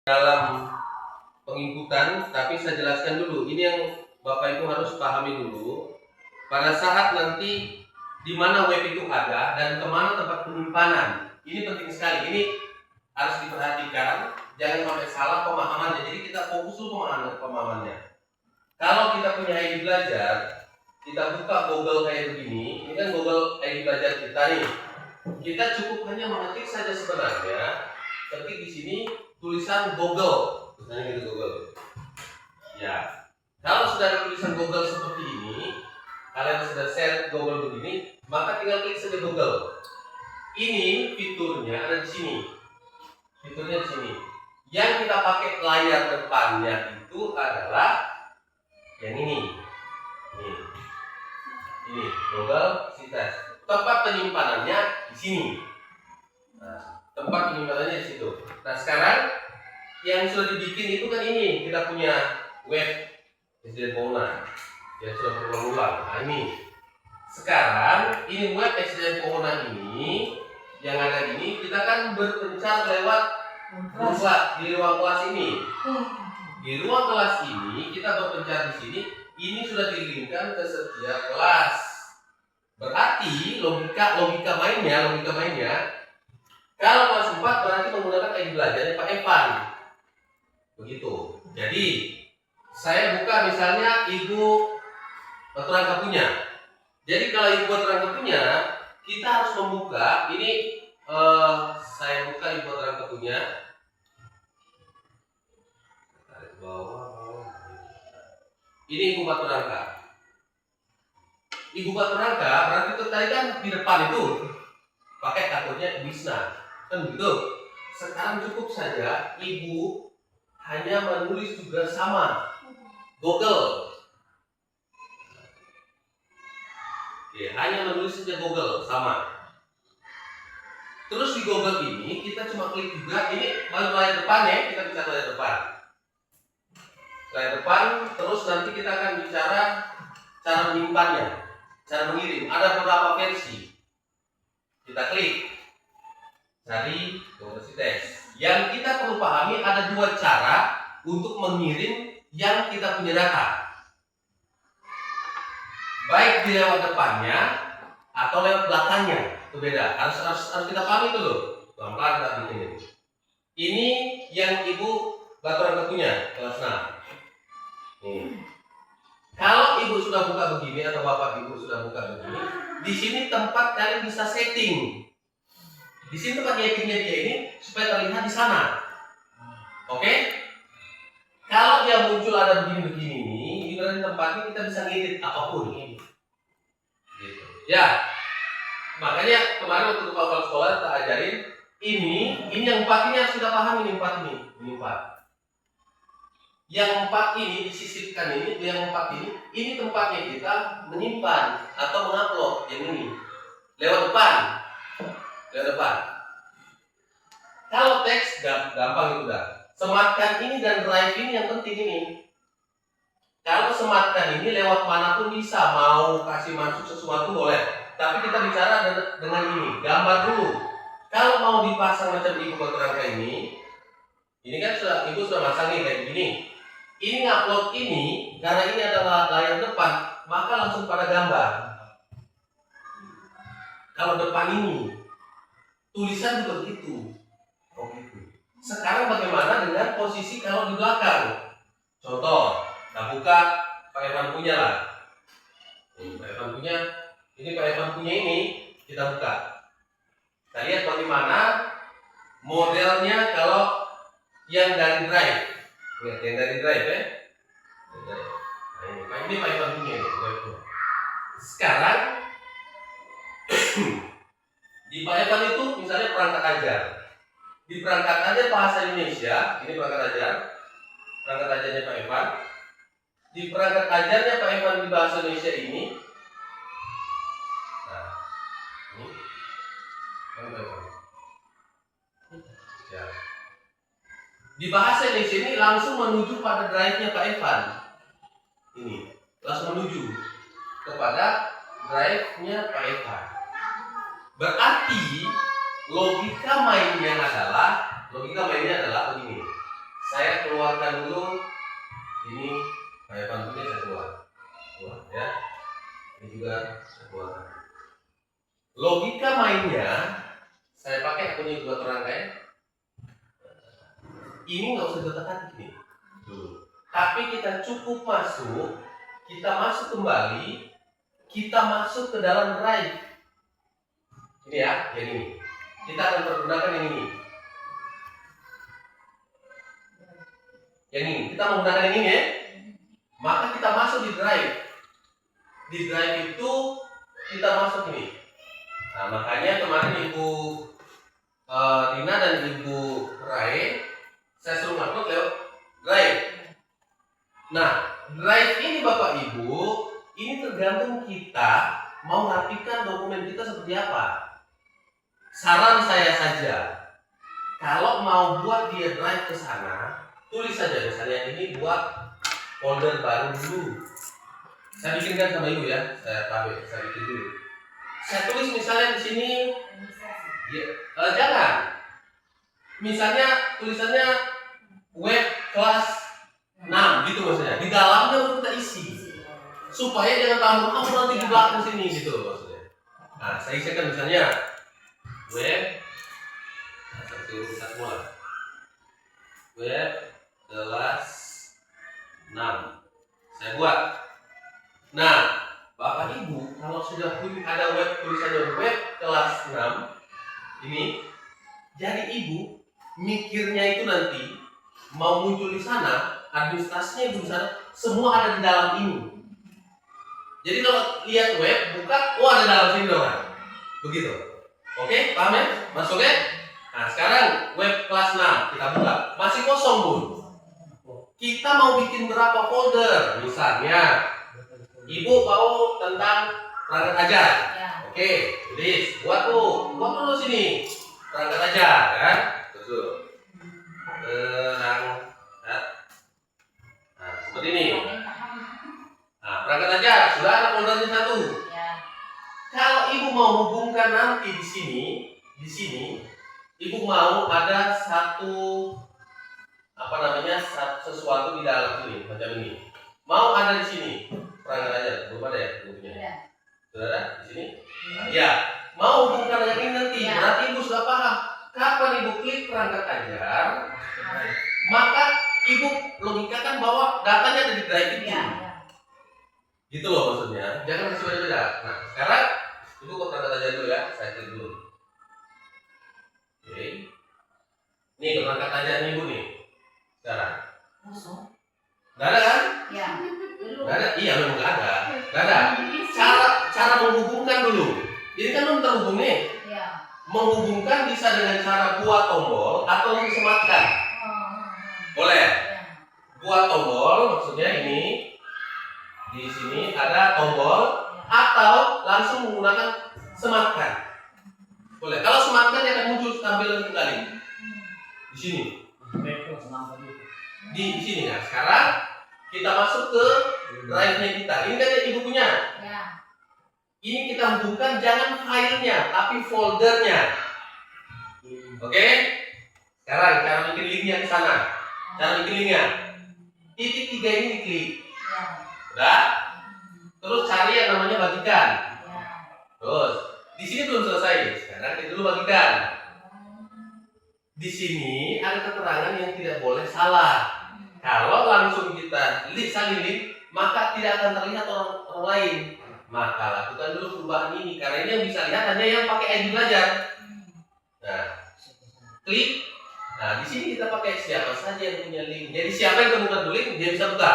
dalam penginputan, tapi saya jelaskan dulu. Ini yang Bapak Ibu harus pahami dulu. Pada saat nanti di mana web itu ada dan kemana tempat penyimpanan, ini penting sekali. Ini harus diperhatikan, jangan sampai salah pemahamannya. Jadi kita fokus dulu pemahamannya. Kalau kita punya ID belajar, kita buka Google kayak begini. Ini kan Google ID belajar kita nih. Kita cukup hanya mengetik saja sebenarnya. Ketik di sini tulisan Google, misalnya gitu Google. Ya, kalau sudah ada tulisan Google seperti ini, kalian sudah share Google begini, maka tinggal klik saja Google. Ini fiturnya ada di sini. Fiturnya di sini. Yang kita pakai layar depannya itu adalah yang ini. Ini Google Sites. Tempat penyimpanannya di sini. Nah, tempat penyimpanannya di situ. Nah, sekarang yang sudah dibikin itu kan ini, kita punya web SDN Pona yang sudah berulang-ulang. Nah, ini sekarang ini web SDN Pona ini yang ada ini, kita kan berpencar lewat di ruang kelas ini. Di ruang kelas ini kita berpencar di sini. Ini sudah dilinkkan ke setiap kelas. Berarti logika mainnya. Kalau kelas 4 berarti menggunakan ID belajarnya Pak Evan. Begitu. Jadi saya buka misalnya Ibu Turangga punya. Jadi kalau Ibu Turangga punya, kita harus membuka ini. Saya buka Ibu Turangga punya. Tarik bawah. Ini Ibu Turangga. Ibu Turangga berarti itu tadi kan di depan itu pakai akunnya Wisna, kan begitu. Sekarang cukup saja Ibu hanya menulis juga sama Google. Oke, hanya menulis saja Google sama. Terus di Google ini kita cuma klik juga, ini baru layar depan ya, kita bicara layar depan. Layar depan, terus nanti kita akan bicara cara menyimpannya, cara mengirim. Ada beberapa versi. Kita klik, cari Google Sites. Yang kita perlu pahami ada dua cara untuk mengirim yang kita punya data. Baik di lewat depannya atau lewat belakangnya, itu beda. Harus kita pahami itu loh. Pelan-pelan kita bikin ini. Ini yang Ibu Turangga punya kelas 6. Kalau Ibu sudah buka begini atau Bapak Ibu sudah buka begini, di sini tempat kalian bisa setting. Di sini tempat settingnya dia ini supaya terlihat di sana. Oke? Kalau dia muncul ada begini-begini nih, di tempatnya kita bisa ngedit apapun ini. Gitu. Ya. Makanya kemarin waktu kepala sekolah kita ajarin ini yang 4 ini harus kita paham ini 4 ini. Ini 4. Yang 4 ini disisipkan yang 4 ini tempatnya kita menyimpan atau mengupload yang ini lewat depan. Kalau teks gampang itu dah. Sematkan ini dan drive ini yang penting ini. Kalau sematkan ini lewat manapun bisa, mau kasih masuk sesuatu boleh. Tapi kita bicara dengan ini, gambar dulu. Kalau mau dipasang macam Ibu Turangga ini kan Ibu sudah masang nih kayak begini. Ini ngupload ini karena ini adalah layar depan, maka langsung pada gambar. Kalau depan ini tulisan juga begitu. Oh gitu. Sekarang bagaimana dengan posisi kalau di belakang? Contoh, kita buka Pak Evan punya lah. Pak Evan punya, ini Pak Evan punya ini kita buka. Kita lihat bagaimana modelnya kalau yang dari drive. Lihat yang dari drive ya. Nah, ini Pak Evan punya ini. Sekarang di Pak Evan itu misalnya perangkat ajar. Di perangkat ajar bahasa Indonesia, ini perangkat ajarnya Pak Evan. Di perangkat ajarnya Pak Evan di bahasa Indonesia ini. Nah, ini Pak Evan. Ya. Di bahasa Indonesia ini langsung menuju pada drive-nya Pak Evan. Ini langsung menuju kepada drive-nya Pak Evan. Berarti logika mainnya adalah begini. keluarkan dulu. Ini kayak pantunnya saya keluar ya. Ini juga saya keluarkan. Logika mainnya saya pakai punya dua kerangka. Ini nggak usah ditekan ini dulu. Tapi kita cukup masuk, kita masuk kembali, kita masuk ke dalam drive. Ini ya, yang ini. Kita akan pergunakan yang ini. Yang ini, kita menggunakan yang ini ya. Maka kita masuk di drive. Di drive itu kita masuk ini. Nah, makanya kemarin Ibu Rina dan Ibu Rai saya suruh upload lewat drive. Nah, drive ini Bapak Ibu, ini tergantung kita mau rapikan dokumen kita seperti apa. Saran saya saja, kalau mau buat dia drive ke sana, tulis saja misalnya ini buat folder baru dulu. Saya bikinkan sama Ibu ya, saya bikin dulu. Saya tulis misalnya di sini, ya, jangan. Misalnya tulisannya web kelas 6 gitu maksudnya. Di dalamnya baru kita isi. Supaya jangan tambah nanti di belakang sini gitu maksudnya. Nah, saya isikan misalnya web, kita mulai. Web kelas 6. Saya buat. Nah, Bapak Ibu, kalau sudah ada web tulisannya web kelas 6 ini, jadi Ibu mikirnya itu nanti mau muncul di sana, administrasinya Ibu di sana, semua ada di dalam ini. Jadi kalau lihat web, buka, oh ada dalam sini dong. Begitu. Oke, paham ya? Masuk ya? Nah, sekarang web kelas 6 kita buka. Masih kosong, Bun. Kita mau bikin berapa folder? Misalnya Ibu mau tentang perangkat ajar. Ya. Oke, tulis. Buat dulu sini. Perangkat ajar, kan? Betul. Perangkat. Nah, seperti ini. Nah, perangkat ajar sudah ada foldernya satu. Ya. Kalau Ibu mau hubungkan nanti di sini, Ibu mau ada satu sesuatu di dalam ini, macam ini. Mau ada di sini. Perangkat aja, belum ada ya bukunya? Sudah ada di sini? Nah, ya, mau hubungkan yang ini nanti, ya. Berarti Ibu sudah paham. Kapan Ibu klik perangkat ajar, maka Ibu logikakan bahwa datanya ada di drive itu. Ya. Gitu loh maksudnya. Jangan kasih beda-beda. Nah, sekarang Ibu ke perangkat ajar dulu ya. Saya klik dulu. Oke. Nih ke perangkat ajar nih Ibu nih. Sekarang. Nggak ada kan? Ya. Nggak ada? Iya memang nggak ada. Nggak ada. Cara menghubungkan dulu. Ini kan belum terhubung nih. Ya. Menghubungkan bisa dengan cara buat tombol atau disematkan. Boleh. Ya. Buat tombol maksudnya ini di sini ada tombol atau langsung menggunakan sematkan. Boleh. Kalau sematkan dia akan muncul tampilan kembali. Di sini. Di sini ya. Sekarang kita masuk ke drive-nya kita. Ini kan yang Ibu punya. Ya. Ini kita hubungkan jangan filenya, tapi foldernya. Oke? Sekarang cara bikin linknya ke sana. Cara bikin linknya. Titik 3 ini diklik. Ya. Udah? Terus cari yang namanya bagikan. Ya. Terus di sini belum selesai. Sekarang kita dulu bagikan. Di sini ada keterangan yang tidak boleh salah. Kalau langsung kita salin link, maka tidak akan terlihat orang lain. Maka lakukan dulu perubahan ini, karena ini yang bisa lihat hanya yang pakai ID belajar. Nah, klik. Nah, di sini kita pakai siapa saja yang punya link. Jadi siapa yang temukan link, dia bisa buka.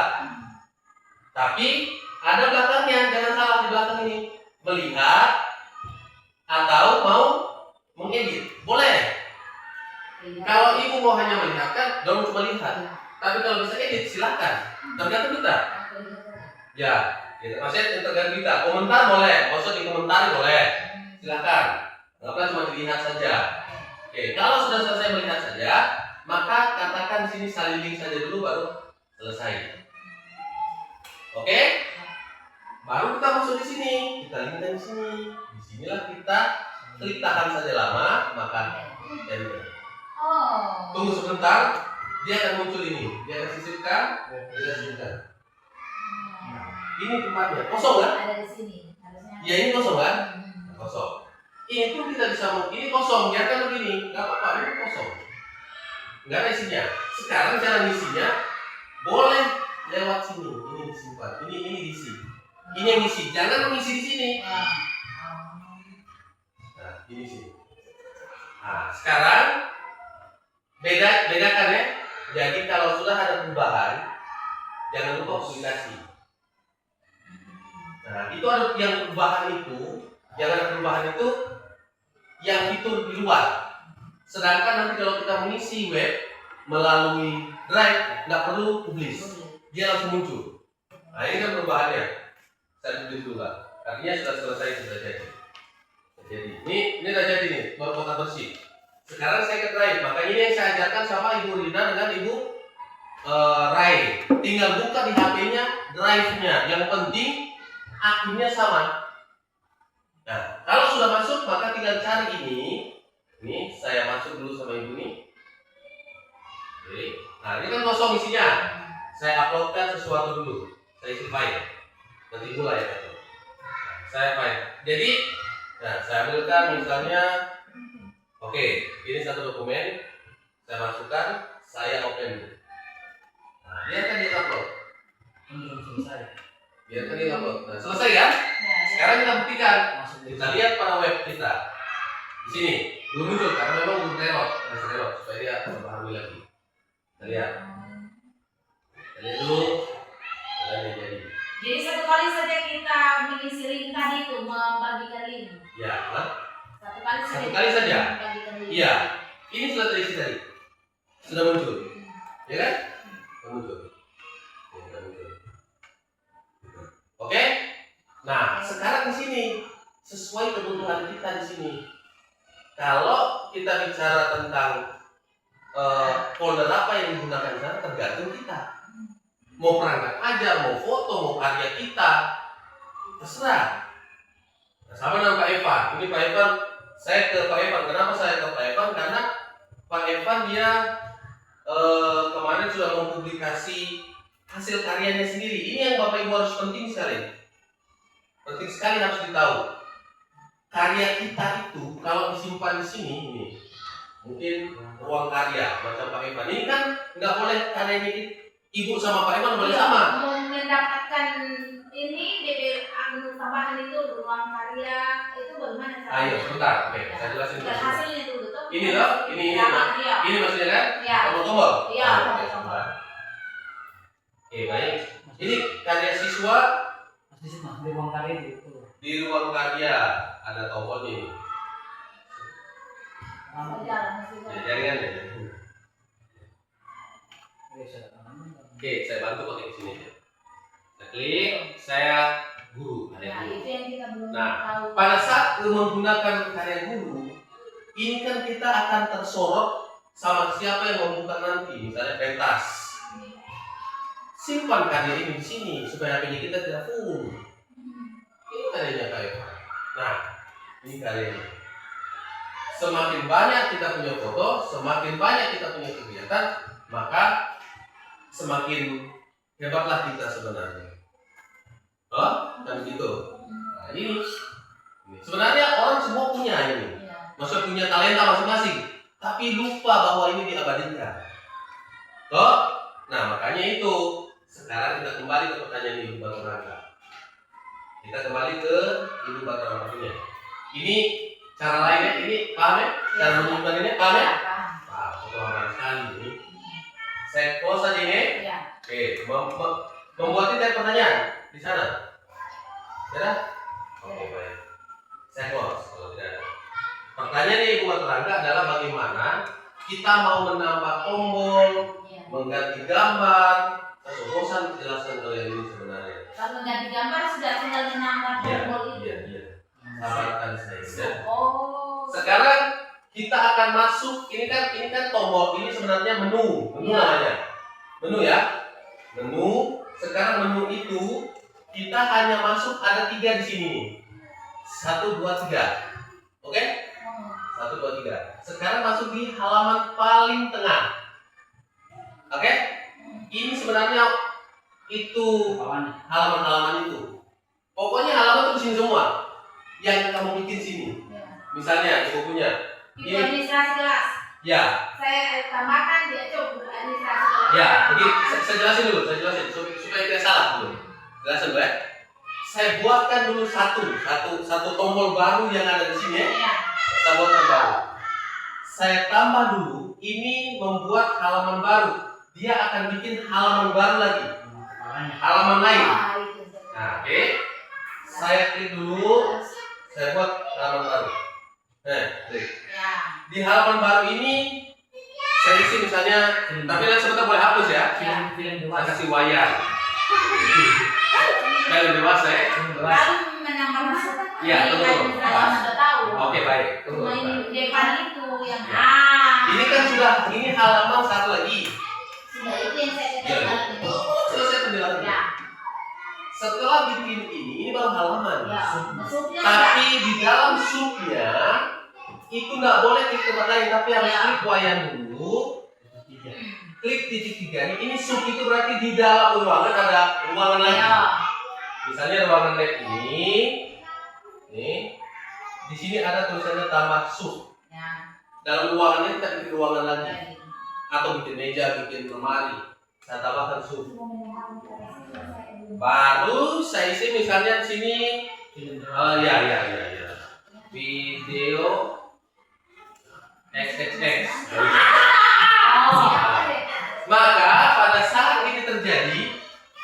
Tapi ada belakangnya, jangan salah di belakang ini. Melihat atau mau mengedit, boleh. Kalau Ibu mau hanya melihatkan, jangan cuma lihat. Tapi kalau bisa edit silakan, tergantung kita. Ya, gitu. Maksudnya tergantung kita. Komentar boleh, maksud di komentar boleh, silakan. Nggak apa cuma dilihat saja. Oke, kalau sudah selesai melihat saja, maka katakan di sini salin link saja dulu baru selesai. Oke? Baru kita masuk di sini, kita linkkan di sini. Disinilah kita klik tahan saja lama, maka enter. Tunggu sebentar. dia akan muncul ini. Dia akan sisipkan, kita sisipkan. Ini tempatnya kosong kan? Ada di sini. Harusnya. Ya ini kosong kan? Kosong. Ini pun kita bisa ini kosong, biarkan begini, nggak apa-apa, ini kosong. Nggak ada isinya. Sekarang cara ngisinya boleh lewat sini. Ini disimpan. Ini diisi. Ini yang isi. Jangan mengisi di sini. Nah, ini sini. Nah, sekarang bedakan ya. Jadi kalau sudah ada perubahan, jangan lupa publikasi. Nah, itu ada yang perubahan itu, yang itu di luar. Sedangkan nanti kalau kita mengisi web melalui Drive, nggak perlu publish, dia langsung muncul. Nah, ini kan perubahannya. Saya tulis dulu Pak. Artinya sudah selesai, sudah jadi. Jadi ini sudah jadi nih, baru kotak bersih. Sekarang saya ke Drive, makanya ini yang saya ajarkan sama Ibu Rina dengan Ibu Rai. Tinggal buka di HP-nya Drive-nya. Yang penting akunnya sama. Nah, kalau sudah masuk maka tinggal cari ini. Ini saya masuk dulu sama Ibu nih. Oke. Nah, ini kan kosong isinya. Saya uploadkan sesuatu dulu. Saya isi file. Nanti mulai ya. Nah, saya file. Jadi, nah saya ambilkan misalnya. Oke, ini satu dokumen. Saya masukkan. Saya open dulu. Nah, biarkan dia upload. Belum selesai. Biarkan dia upload. Nah, selesai kan? Sekarang kita buktikan. Kita lihat pada web kita. Di sini belum muncul karena memang belum teror, supaya dia memahami lagi. Kita lihat. Kita lihat dulu. Jadi. Jadi satu kali saja kita mengisi link tadi itu, membagikan link. Ya, nah. Satu kali saja. Membagikan link. Iya. Ini sudah terisi tadi. Sudah muncul. Ya kan? Sudah muncul. Oke? Nah, sekarang di sini sesuai kebutuhan kita di sini. Kalau kita bicara tentang folder apa yang digunakan di sana tergantung kita. Mau perangkat ajar, mau foto, mau karya kita, terserah. Nah, sama dengan Pak Evan. Ini Pak Evan, saya ke Pak Evan. Kenapa saya ke Pak Evan? Karena Pak Evan dia kemarin sudah mempublikasi hasil karyanya sendiri. Ini yang Bapak Ibu harus penting sekali. Penting sekali harus ditahu. Karya kita itu kalau disimpan di sini, ini mungkin ruang karya macam Pak Evan. Ini kan nggak boleh karya ini Ibu sama Pak Evan boleh sama. Mau mendapatkan ini DP tambahan itu ruang karya itu bagaimana caranya? Ayo sebentar, oke, saya jelasin dulu. Hasilnya dulu tuh. Ini loh, ini ini maksudnya kan? Iya. Tombol-tombol. Iya, Oke, sebentar. Oke, baik. Ini karya siswa Di sini di ruang karya itu. di ruang karya ada tombolnya ini. Ya, jaringan ya. Oke, saya bantu pakai di sini. Saya klik, saya guru. Nah, itu yang kita belum Nah, tahu. pada saat menggunakan karya guru, ini kan kita akan tersorot sama siapa yang membuka nanti, misalnya pentas. Simpan karya ini di sini supaya HP kita tidak full. Ini karyanya kayak. Nah, ini karyanya. Semakin banyak kita punya foto, semakin banyak kita punya kegiatan, maka semakin hebatlah kita sebenarnya. Oh, kan begitu. Nah, ini sebenarnya orang semua punya ini. Maksudnya punya talenta masing-masing, tapi lupa bahwa ini diabadikan. Toh? Nah, makanya itu. Sekarang kita kembali ke pertanyaan Ibu Batu Rangga. Kita kembali ke Ibu Batu Rangga. Ini cara lainnya, ini paham ya? Cara menyimpan ini paham ya? Paham, paham sekali ini. Saya close saja ini. Ya. Oke, membuat dari pertanyaan di sana. Ya? Oke, baik. Saya close kalau tidak ada. Pertanyaan Ibu Batu Rangga adalah bagaimana kita mau menambah tombol, mengganti gambar. Bosan jelaskan kalian ini sebenarnya. Kalau mengganti gambar sudah tinggal menambah tombol itu. Iya. Sabarkan saya. Ya. Oh. Sekarang kita akan masuk. Ini kan tombol. Ini sebenarnya menu. Menu namanya. Menu ya. Menu. Sekarang menu itu kita hanya masuk ada 3 di sini. 1, 2, 3. Oke? 1, 2, 3. Sekarang masuk di halaman paling tengah. Oke? Ini sebenarnya itu Kawannya. halaman-halaman itu. Pokoknya halaman itu di sini semua. Yang kamu bikin sini. Ya. Misalnya di bukunya. Itu Ini administrasi kelas. ya, Saya tambahkan dia coba administrasi kelas. ya. Jadi saya jelasin dulu, supaya tidak salah dulu. Jelasin dulu ya. Saya buatkan dulu satu tombol baru yang ada di sini ya. Ya. Saya buatkan baru. Saya tambah dulu, ini membuat halaman baru. Dia akan bikin halaman baru lagi, Kawannya. halaman lain. Ah, itu. Nah, oke. Saya klik dulu, saya buat halaman baru. Nah, klik. Ya. Di halaman baru ini saya isi misalnya, tapi nanti sebentar boleh hapus ya. Film Saya dewasa. kasih wayar. Film dewasa ya. Film dewasa. Lalu menambah masuk. Iya, tunggu. Administrasi sudah tahu. Oke, baik. Tunggu. Cuma ini depan itu yang Ya. Ini kan sudah, ini halaman satu lagi. sudah itu yang saya Ya, katakan itu. selesai penjelasan. Ya. Setelah bikin ini baru halaman. Ya. Masuknya Tapi di dalam subnya itu nggak boleh klik tempat lain, tapi harus Ya. klik wayar dulu. Tiga. Klik titik 3 ini sub itu berarti di dalam ruangan ada ruangan lagi. Ya. Misalnya ruangan lab ini, nih, di sini ada tulisannya tambah sub. Ya. Dalam ruangannya kita bikin ruangan lagi, Lagi. atau bikin meja, bikin lemari. Saya tambahkan sub. Baru saya isi misalnya di sini, Film dewasa. ya. Video XXX. Oh. Maka pada saat ini terjadi,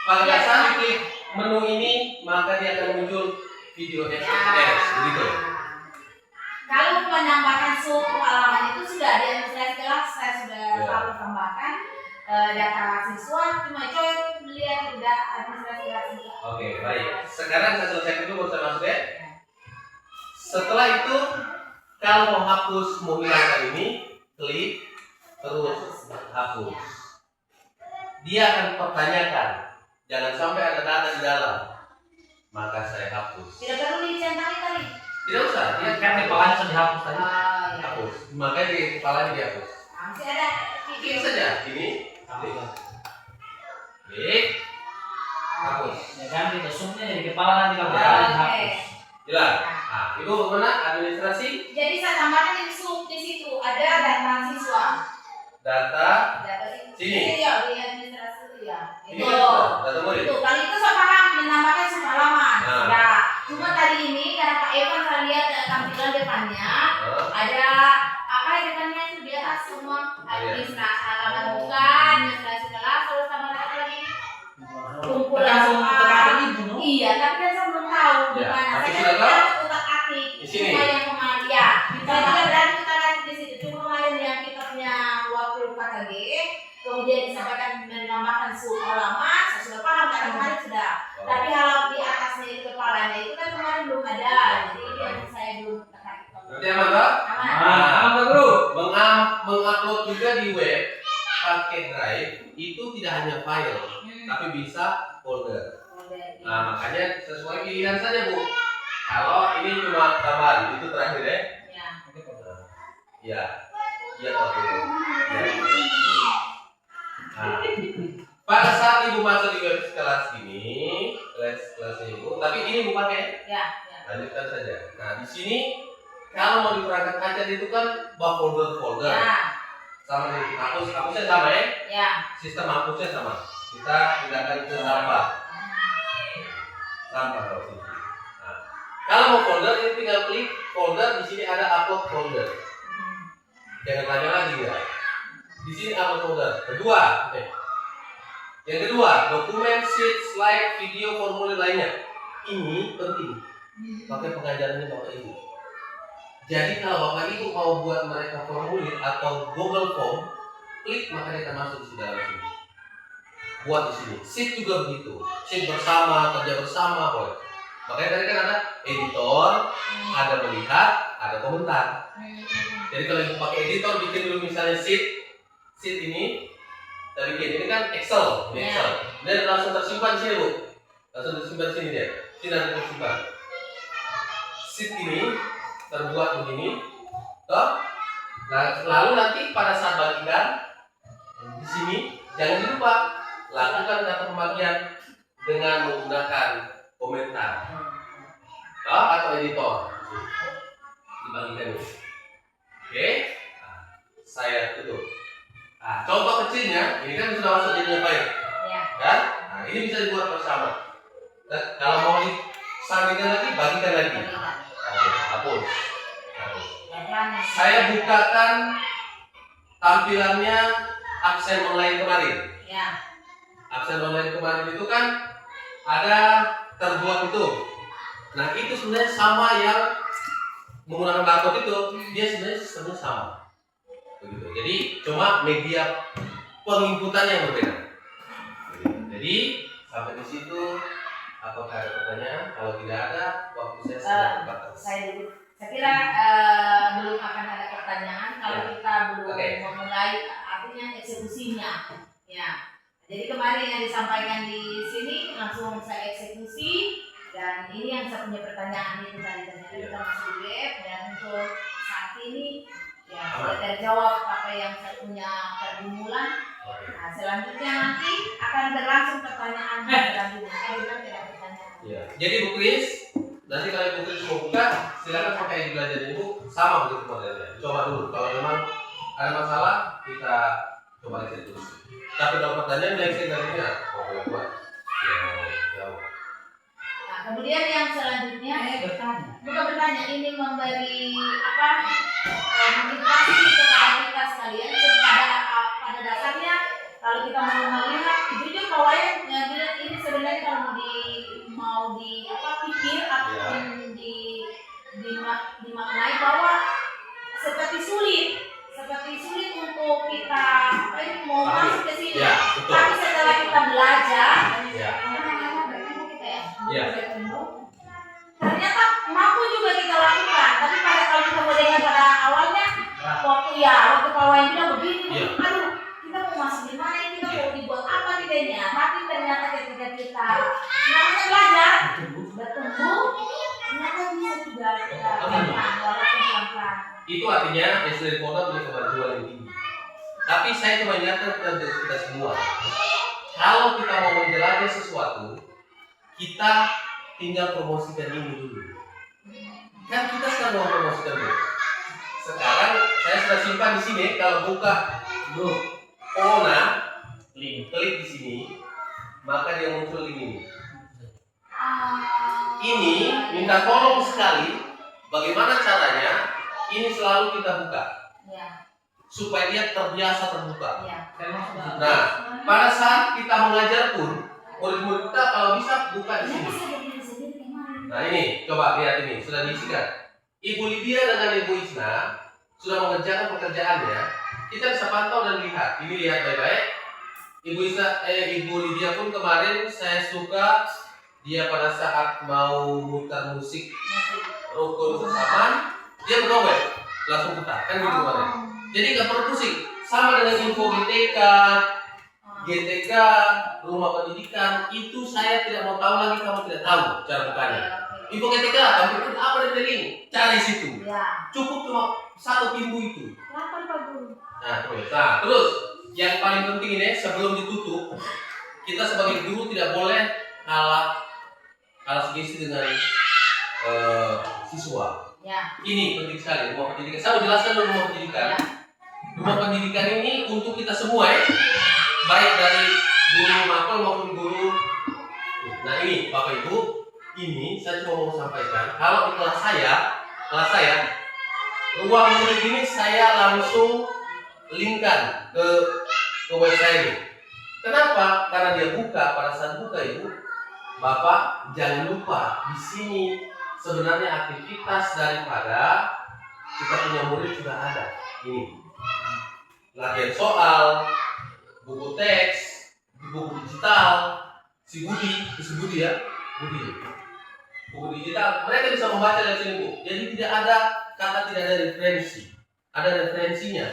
pada saat klik menu ini, maka dia akan muncul video XXX, begitu. Kalau menambahkan suku halaman itu sudah di administrasi kelas saya sudah Ya. tahu tambahkan data siswa cuma coy lihat udah administrasi kelas juga. Oke, baik. Sekarang saya selesaikan dulu baru saya masuk ya. Setelah itu, kalau mau hapus, mau hilangkan ini, klik terus hapus. Dia akan pertanyakan, jangan sampai ada data di dalam. Maka saya hapus. Tidak perlu dicentangin tadi. Tidak usah, dia Kan kepalanya sudah dihapus tadi. Ya. hapus. Makanya di kepala dihapus. Masih ada Klik video. saja, ini, Hapus. klik, hapus. Ya kan itu subnya jadi kepala nanti kalau Ya. kepala dihapus. Hilang. Nah, itu bagaimana administrasi Jadi saya tambahkan ini sub di situ ada data siswa. data. Data Sini. Ya, di administrasi itu ya. Ini Itu. kan data murid. Itu kali itu saya paham menambahkan sub halaman. Nah. Sudah. Cuma tadi ini karena Pak Evan saya lihat tampilan depannya Nah, ada apa ya depannya itu di atas semua administrasi halaman bukan administrasi kelas terus sama apa lagi kumpulan Langsung apa. tekan ibu, no? Iya tapi kan saya belum tahu Ya, gimana tapi saya sudah kan tahu? utak atik Di sini. cuma yang kemarin ya saya juga berani utak atik di situ cuma kemarin yang kita punya wakil KKG kemudian disampaikan menambahkan sub halaman saya sudah paham karena kemarin sudah tapi halaman di atasnya itu kepalanya itu kan kemarin belum ada jadi itu yang saya belum tertarik. berarti aman tak? Aman. Apa bro? Mengupload juga di web pakai drive itu tidak hanya file, tapi bisa folder. Nah, makanya sesuai pilihan saja Bu. Kalau ini cuma tambahan, itu terakhir ya. Ya. Ya, iya Pak Bu. Ya. Nah, pada saat Ibu masuk di web kelas ini, kelasnya Ibu, tapi ini Bu pakai. Ya. Lanjutkan saja. Nah, di sini kalau mau diperangkat ajar itu kan bawa folder-folder. Ya. Sama nih, hapusnya sama ya. Ya. Sistem hapusnya sama. Kita pindahkan ke sampah. Sampah kalau sini. Nah, kalau mau folder ini tinggal klik folder, di sini ada upload folder. Jangan tanya lagi ya. Di sini upload folder. Kedua, yang kedua, dokumen, sheet, slide, video, formulir lainnya. Ini penting. Pakai pengajarannya Bapak Ibu. Jadi kalau Bapak Ibu mau buat mereka formulir atau Google Form, klik maka dia akan masuk di dalam sini. Buat di sini. Sheet juga begitu. Sheet bersama, kerja bersama, boleh. Makanya tadi kan ada editor, ada melihat, ada komentar. Jadi kalau Ibu pakai editor, bikin dulu misalnya sheet ini, kita bikin. Ini kan Excel, ini Excel. Dia langsung tersimpan di sini Bu. Langsung tersimpan di sini dia. Sini ada tersimpan. Sheet ini terbuat begini, toh. Lalu nanti pada saat bagikan di sini jangan lupa lakukan kata pembagian dengan menggunakan komentar atau editor. Dibagikan ini. Oke, nah, saya tutup. Nah, contoh kecilnya, ini kan sudah masuk jadinya baik, Ya. kan? Nah, ini bisa dibuat bersama. Nah, kalau mau disandingkan lagi, bagikan lagi. Hapus. Saya bukakan tampilannya absen online kemarin. Ya. Absen online kemarin itu kan ada terbuat itu. Nah, itu sebenarnya sama yang menggunakan barcode itu, dia sebenarnya sistemnya sama. Begitu. Jadi cuma media penginputannya yang berbeda. Begitu. Jadi sampai di situ, apakah ada pertanyaan? Kalau tidak ada, waktu saya sudah terbatas. Saya kira belum akan ada pertanyaan kalau kita belum memulai artinya eksekusinya. Ya. Jadi kemarin yang disampaikan di sini langsung saya eksekusi, dan ini yang saya punya pertanyaan itu tadi kita masuk di web, dan untuk saat ini ya sudah terjawab apa yang saya punya pergumulan. Nah, selanjutnya nanti akan berlangsung pertanyaan selanjutnya. Saya bilang tidak pertanyaan. Ya. Jadi Bu Kris, nanti kalau Bu Kris mau buka, silakan pakai belajar ibu sama begitu modelnya. Coba dulu. Kalau memang ada masalah, kita coba lihat dulu. Tapi kalau pertanyaan yang saya tadinya, boleh buat. Jawab. Nah, kemudian yang selanjutnya bertanya. bukan bertanya, ini memberi apa motivasi kepada kita sekalian. Pada dasarnya kalau kita mau melihat jujur bahwa ini sebenarnya kalau mau pikir ataupun dimaknai bahwa seperti sulit untuk kita mau masuk ke sini. Ya, betul. Tapi setelah kita belajar, Ya. Ya. Ternyata mampu juga kita lakukan. Tapi kalau kita mau dengar pada awalnya, waktu Pak Wayan bilang begini, Ya. aduh, kita mau masuk di mana, kita mau dibuat apa tidaknya. Tapi ternyata ketika kita namanya belajar, bertumbuh, ternyata bisa juga kita pelan-pelan, walaupun pelan-pelan. Itu artinya SD Kota punya kemajuan yang tinggi. Tapi saya cuma ingatkan kepada kita semua, kalau kita mau menjelajah sesuatu, kita tinggal promosikan ini dulu. Kan kita sekarang mau promosikan dulu. Sekarang saya sudah simpan di sini. Kalau buka grup Ona, klik di sini, maka dia muncul link ini. Ini minta tolong sekali, bagaimana caranya? Ini selalu kita buka, supaya dia terbiasa terbuka. Nah, pada saat kita mengajar pun, murid-murid kita kalau bisa buka di sini. Nah ini, coba lihat ini, sudah diisikan. Ibu Lydia dengan Ibu Isna sudah mengerjakan pekerjaannya. Kita bisa pantau dan lihat. Ini lihat baik-baik. Ibu Lydia pun kemarin saya suka dia pada saat mau mutar musik rukun bersama, dia bergowek, langsung putar, kan gitu kemarin. Jadi nggak perlu pusing. Sama dengan info GTK, rumah pendidikan, itu saya tidak mau tahu lagi, kamu tidak tahu cara bukanya. Info GTK, kamu itu apa dari link? Cari situ. Cukup cuma satu pintu itu. Nah, terus yang paling penting ini sebelum ditutup, kita sebagai guru tidak boleh kalah sugesti dengan siswa. Ini penting sekali, rumah pendidikan. Saya mau jelaskan dulu rumah pendidikan. Rumah pendidikan ini untuk kita semua ya. Baik dari guru mapel maupun guru. Nah ini Bapak Ibu, ini saya cuma mau sampaikan. Kalau di kelas saya, ruang murid ini saya langsung linkkan ke website ini. Kenapa? Karena dia buka, pada saat buka Ibu, Bapak jangan lupa di sini sebenarnya aktivitas daripada kita punya murid sudah ada. Ini latihan soal, buku teks, buku digital, si Budi ya, buku digital. Mereka bisa membaca dari sini Bu. Jadi tidak ada kata tidak ada referensi, ada referensinya.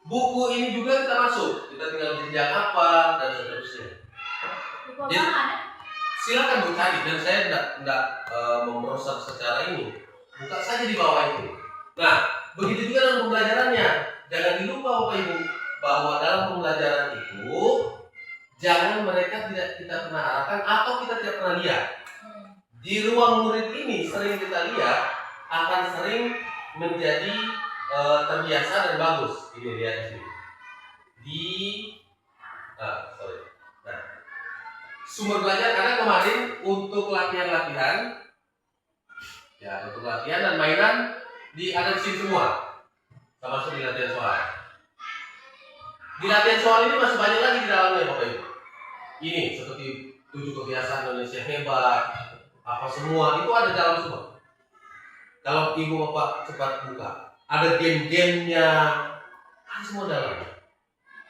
Buku ini juga kita masuk, kita tinggal jenjang apa dan seterusnya. Jadi silakan Bu cari, dan saya tidak membrowser secara ini. Buka saja di bawah itu. Nah, begitu juga dalam pembelajarannya. Jangan dilupa Bapak Ibu bahwa dalam pembelajaran itu jangan mereka tidak kita pernah arahkan atau kita tidak pernah lihat. Di ruang murid ini sering kita lihat akan sering menjadi terbiasa dan bagus. Ini lihat di sini. Nah, sumber belajar karena kemarin untuk latihan-latihan, ya untuk latihan dan mainan ada di sini semua, termasuk di latihan soal. Di latihan soal ini masih banyak lagi di dalamnya Bapak Ibu. Ini seperti 7 kebiasaan Indonesia hebat, apa semua itu ada dalam semua. Kalau Ibu Bapak cepat buka, ada game-gamenya, ada semua dalam.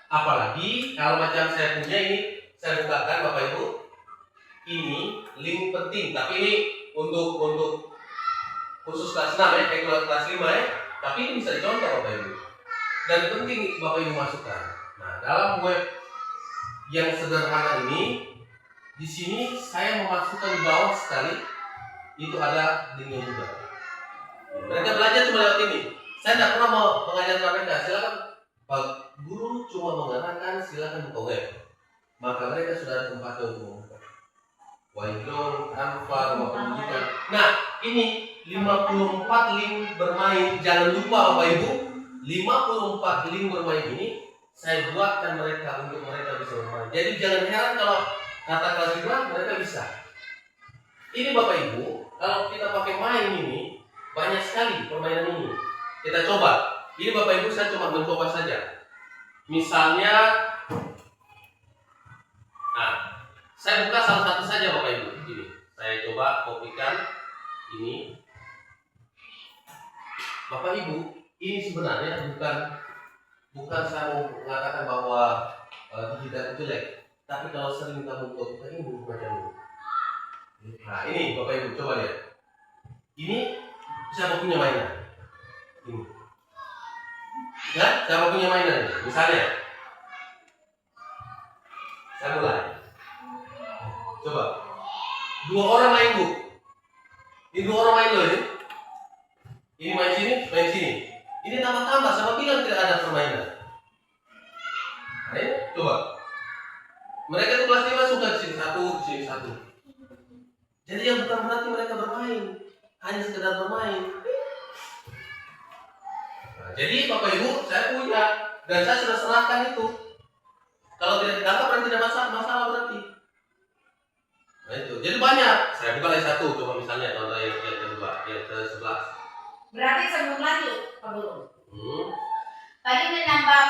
Apalagi kalau macam saya punya ini, saya bukakan Bapak Ibu. Ini link penting, tapi ini untuk khusus kelas 6 ya, kelas 5 ya. Tapi ini bisa dicontoh Bapak Ibu. Dan penting Bapak Ibu masukkan. Nah, dalam web yang sederhana ini, di sini saya memasukkan di bawah sekali itu ada linknya juga. Mereka belajar cuma lewat ini. Saya tidak pernah mau mengajarkan mereka. Silakan Pak Guru cuma mengatakan silakan buka web. Maka mereka sudah ada tempatnya untuk membuka. Waidong, Canva, maupun digital. Nah, ini 54 link bermain. Jangan lupa Bapak Ibu, 54 link bermain ini saya buatkan mereka untuk mereka bisa bermain. Jadi jangan heran kalau kata kelas 5 mereka bisa. Ini Bapak Ibu, kalau kita pakai main ini banyak sekali permainan ini. Kita coba. Ini Bapak Ibu saya cuma mencoba saja. Misalnya, nah, saya buka salah satu saja Bapak Ibu. Ini saya coba kopikan ini. Bapak Ibu, ini sebenarnya bukan saya mau mengatakan bahwa digital itu jelek, tapi kalau sering kamu buka ini macam ini. Nah ini Bapak Ibu coba lihat. Ini siapa punya mainan? Ini. Ya, siapa punya mainan? Misalnya, saya mulai. Coba. 2 orang main Bu. Ini 2 orang main loh ini. Ini main sini, main sini. Ini tambah-tambah sama bilang tidak ada permainan. Nah, ini coba. Mereka itu kelas 5 suka di sini satu. Jadi yang bukan berarti mereka bermain, hanya sekedar bermain. Nah, jadi Bapak Ibu saya punya dan saya sudah serahkan itu. Kalau tidak ditangkap berarti tidak masalah berarti. Nah itu. Jadi banyak. Saya buka lagi satu, coba misalnya contoh yang kedua, yang ke-11. Berarti sebelum lanjut, Pak Guru. Tadi menambah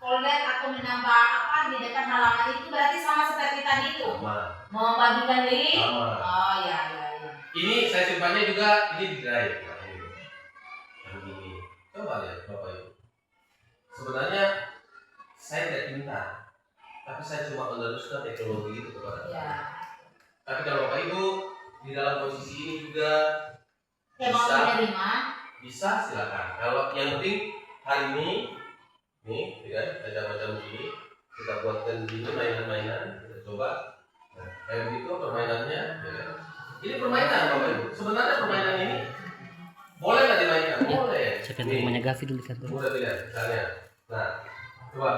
folder atau menambah apa di depan halaman itu berarti sama seperti tadi itu. Sama. Membagikan link. Sama. Oh ya. Ini saya simpannya juga ini di drive. Nah, ini. Yang ini. Coba lihat Bapak Ibu. Sebenarnya saya tidak pintar, tapi saya cuma meneruskan teknologi itu kepada Ya. Tapi kalau Bapak Ibu di dalam posisi ini juga Yang mau menerima. bisa silakan. Kalau yang penting hari ini nih, ya, ada macam begini, kita buatkan begini mainan-mainan, kita coba. Nah, kayak begitu permainannya. Ya. Ini permainan Bapak Ibu. Sebenarnya permainan ini boleh nggak dimainkan? Boleh. Cek yang rumahnya Gavi dulu kan. Mudah tidak, misalnya. Nah, coba.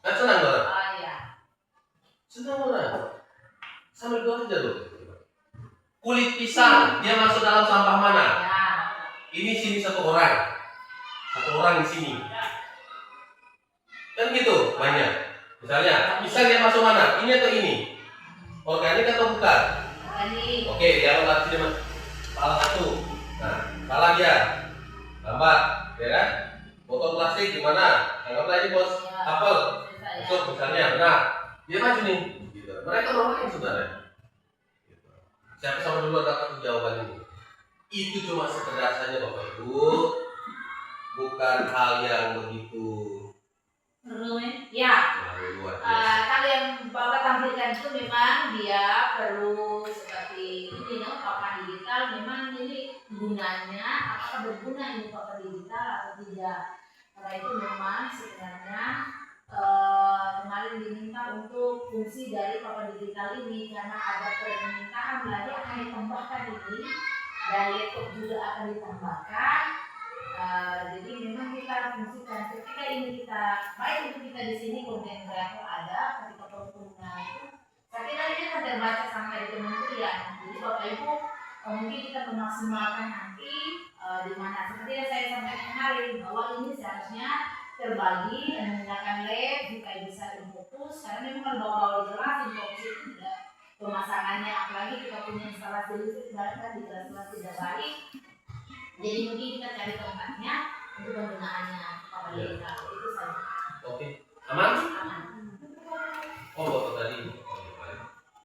Kan senang banget. Oh ya. Senang banget. Sambil dua aja loh. Kulit pisang, dia masuk dalam sampah mana? Ya. Ini sini satu orang di sini. Kan gitu banyak. Misalnya, pisang dia masuk mana? Ini atau ini? Organik atau bukan? Tadi. Oke, dia lewat sini salah satu. Nah, salah dia. Lambat, ya kan? Botol plastik gimana? Anggaplah ini bos apel. Masuk misalnya, nah dia maju nih. Gitu. Mereka bermain sebenarnya. Siapa sama dulu dapat jawaban ini? Itu cuma sekedar saja Bapak Ibu, bukan hal yang begitu Ya. luar biasa. Kalau yang Bapak tampilkan itu memang dia perlu seperti ini, papan digital. Memang ini gunanya, apakah berguna ini papan digital atau tidak? Karena itu memang sebenarnya kemarin diminta untuk fungsi dari papan digital ini karena ada permintaan lagi akan ditambahkan ini dan laptop juga akan ditambahkan. Jadi memang kita fungsikan ketika ini kita baik untuk kita di sini konten kreator ada ketika pengguna itu saya kira ini akan terbaca sampai di kementerian. Jadi Bapak Ibu mungkin kita memaksimalkan nanti di mana seperti yang saya sampaikan kemarin bahwa ini seharusnya terbagi menggunakan lab jika bisa fokus karena memang kalau bawa-bawa jelas fokus itu tidak pemasangannya apalagi kita punya instalasi listrik barangkali di kelas tidak baik. Jadi mungkin kita cari tempatnya untuk penggunaannya kepada kita itu saja. Oke, aman?